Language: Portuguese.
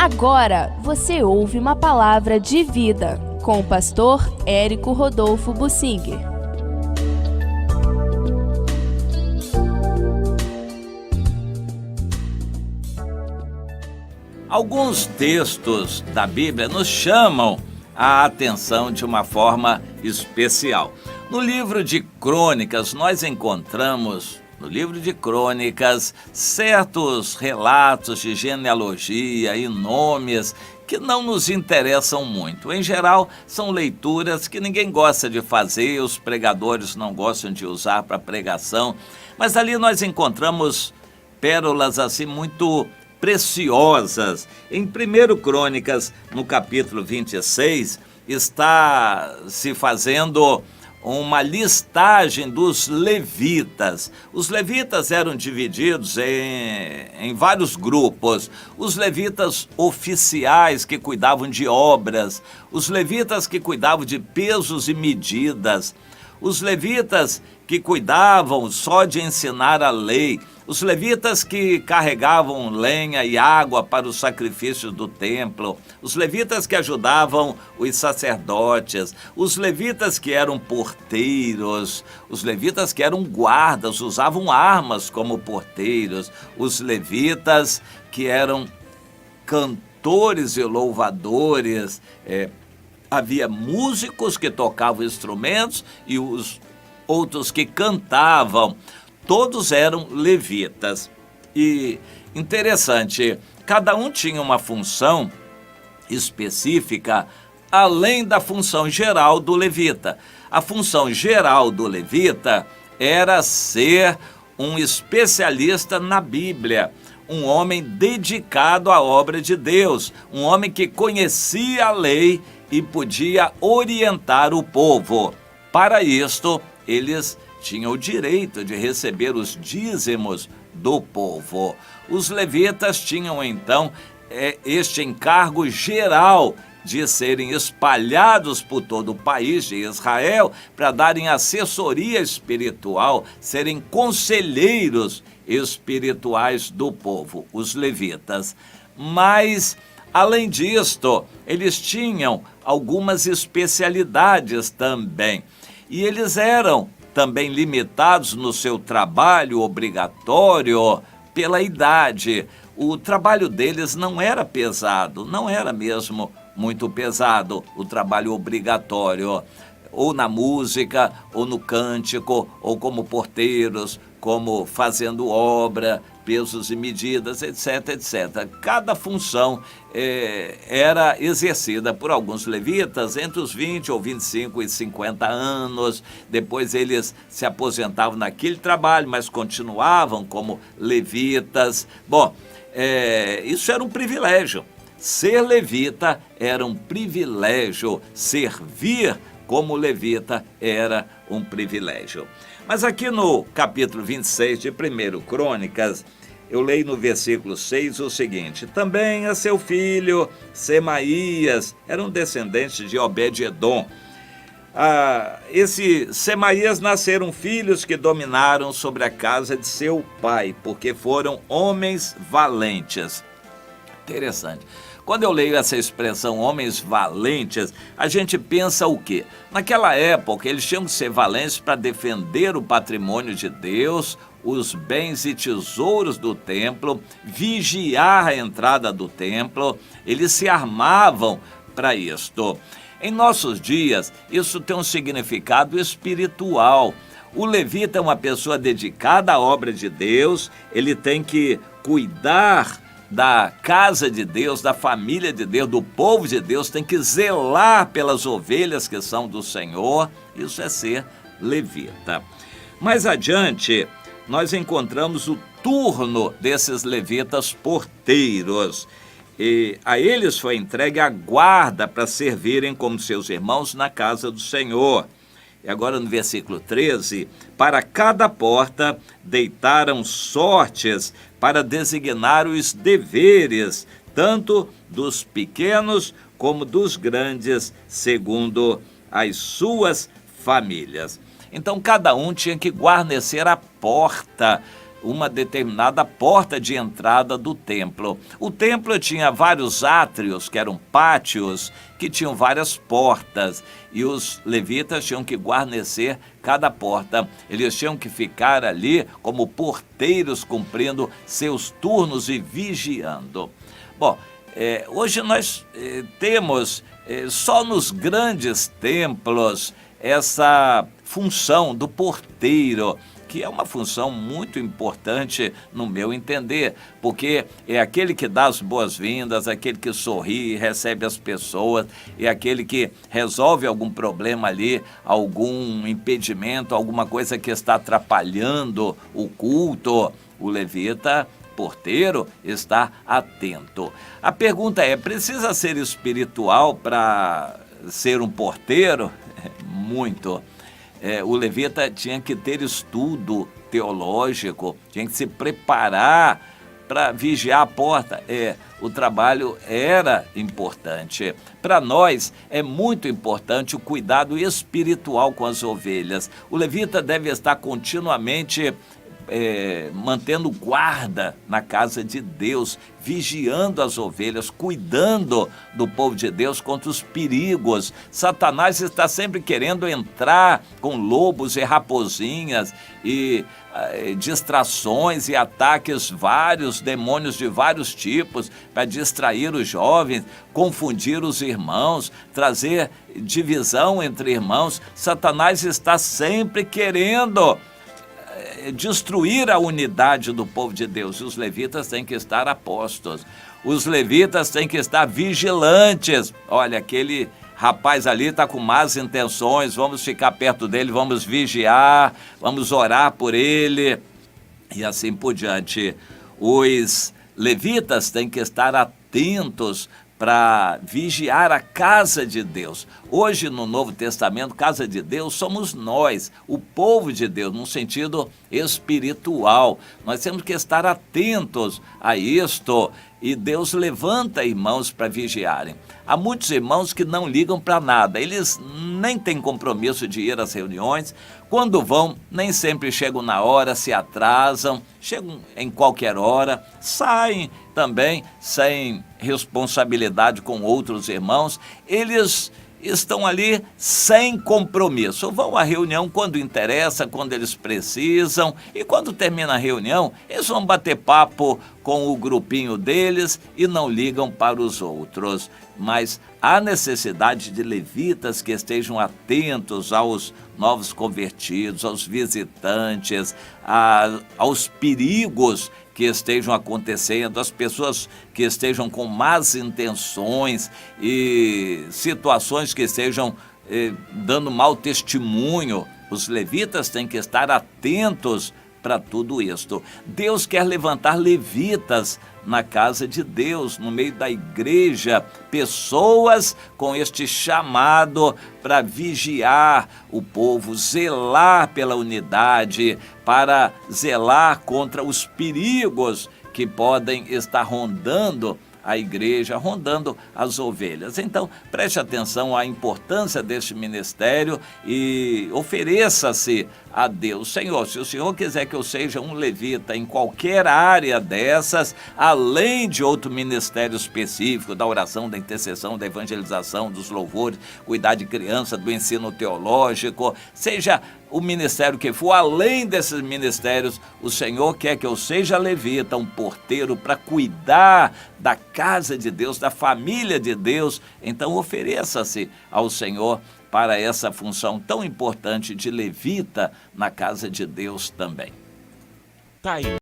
Agora você ouve uma palavra de vida com o pastor Érico Rodolfo Bussinger. Alguns textos da Bíblia nos chamam a atenção de uma forma especial. No livro de Crônicas, nós encontramos, certos relatos de genealogia e nomes que não nos interessam muito. Em geral, são leituras que ninguém gosta de fazer, os pregadores não gostam de usar para pregação, mas ali nós encontramos pérolas assim muito preciosas. Em 1 Crônicas, no capítulo 26, está se fazendo uma listagem dos levitas. Os levitas eram divididos em vários grupos. Os levitas oficiais que cuidavam de obras, os levitas que cuidavam de pesos e medidas, os levitas que cuidavam só de ensinar a lei, os levitas que carregavam lenha e água para os sacrifícios do templo, os levitas que ajudavam os sacerdotes, os levitas que eram porteiros, os levitas que eram guardas, usavam armas como porteiros, os levitas que eram cantores e louvadores, havia músicos que tocavam instrumentos e os outros que cantavam. Todos eram levitas. E interessante, cada um tinha uma função específica além da função geral do levita. A função geral do levita era ser um especialista na Bíblia, um homem dedicado à obra de Deus, um homem que conhecia a lei e podia orientar o povo. Para isto, eles tinham o direito de receber os dízimos do povo. Os levitas tinham então este encargo geral de serem espalhados por todo o país de Israel para darem assessoria espiritual, serem conselheiros espirituais do povo, os levitas. Mas, além disto, eles tinham algumas especialidades também. E eles eram também limitados no seu trabalho obrigatório pela idade. O trabalho deles não era pesado, não era mesmo muito pesado, o trabalho obrigatório, ou na música, ou no cântico, ou como porteiros, como fazendo obra, pesos e medidas, etc, etc. Cada função era exercida por alguns levitas entre os 20 ou 25 e 50 anos. Depois eles se aposentavam naquele trabalho, mas continuavam como levitas. Bom, isso era um privilégio. Ser levita era um privilégio. Servir como levita era um privilégio. Mas aqui no capítulo 26 de 1 Crônicas, eu leio no versículo 6 o seguinte: também a seu filho Semaías, eram descendentes de Obed-edom. Esse Semaías nasceram filhos que dominaram sobre a casa de seu pai, porque foram homens valentes. Interessante. Quando eu leio essa expressão, homens valentes, a gente pensa o quê? Naquela época, eles tinham que ser valentes para defender o patrimônio de Deus, os bens e tesouros do templo, vigiar a entrada do templo. Eles se armavam para isto. Em nossos dias, isso tem um significado espiritual. O levita é uma pessoa dedicada à obra de Deus, ele tem que cuidar da casa de Deus, da família de Deus, do povo de Deus, tem que zelar pelas ovelhas que são do Senhor. Isso é ser levita. Mais adiante, nós encontramos o turno desses levitas porteiros. E a eles foi entregue a guarda para servirem como seus irmãos na casa do Senhor. E agora no versículo 13, para cada porta deitaram sortes para designar os deveres, tanto dos pequenos como dos grandes, segundo as suas famílias. Então cada um tinha que guarnecer a porta uma determinada porta de entrada do templo. O templo tinha vários átrios, que eram pátios, que tinham várias portas, e os levitas tinham que guarnecer cada porta. Eles tinham que ficar ali como porteiros, cumprindo seus turnos e vigiando. Bom, hoje nós temos só nos grandes templos essa função do porteiro, que é uma função muito importante no meu entender, porque é aquele que dá as boas-vindas, aquele que sorri, recebe as pessoas, é aquele que resolve algum problema ali, algum impedimento, alguma coisa que está atrapalhando o culto. O levita porteiro está atento. A pergunta é: precisa ser espiritual para ser um porteiro? Muito. O levita tinha que ter estudo teológico, tinha que se preparar para vigiar a porta. O trabalho era importante. Para nós é muito importante o cuidado espiritual com as ovelhas. O levita deve estar continuamente mantendo guarda na casa de Deus, vigiando as ovelhas, cuidando do povo de Deus contra os perigos. Satanás está sempre querendo entrar com lobos e raposinhas e distrações e ataques vários, demônios de vários tipos, para distrair os jovens, confundir os irmãos, trazer divisão entre irmãos. Satanás está sempre querendo destruir a unidade do povo de Deus. E os levitas têm que estar apostos. Os levitas têm que estar vigilantes. Olha, aquele rapaz ali está com más intenções, vamos ficar perto dele, vamos vigiar, vamos orar por ele e assim por diante. Os levitas têm que estar atentos para vigiar a casa de Deus. Hoje, no Novo Testamento, casa de Deus somos nós, o povo de Deus, num sentido espiritual. Nós temos que estar atentos a isto, e Deus levanta irmãos para vigiarem. Há muitos irmãos que não ligam para nada, eles nem têm compromisso de ir às reuniões. Quando vão, nem sempre chegam na hora, se atrasam, chegam em qualquer hora, saem também sem responsabilidade com outros irmãos. Eles estão ali sem compromisso. Vão à reunião quando interessa, quando eles precisam, e quando termina a reunião, eles vão bater papo com o grupinho deles e não ligam para os outros. Mas há necessidade de levitas que estejam atentos aos novos convertidos, aos visitantes, aos perigos que estejam acontecendo, as pessoas que estejam com más intenções e situações que estejam dando mau testemunho. Os levitas têm que estar atentos para tudo isto. Deus quer levantar levitas na casa de Deus, no meio da igreja, pessoas com este chamado para vigiar o povo, zelar pela unidade, para zelar contra os perigos que podem estar rondando a igreja, rondando as ovelhas. Então, preste atenção à importância deste ministério e ofereça-se a Deus. Senhor, se o Senhor quiser que eu seja um levita em qualquer área dessas, além de outro ministério específico, da oração, da intercessão, da evangelização, dos louvores, cuidar de criança, do ensino teológico, seja o ministério que for, além desses ministérios, o Senhor quer que eu seja levita, um porteiro para cuidar da casa de Deus, da família de Deus. Então ofereça-se ao Senhor para essa função tão importante de levita na casa de Deus também. Tá aí.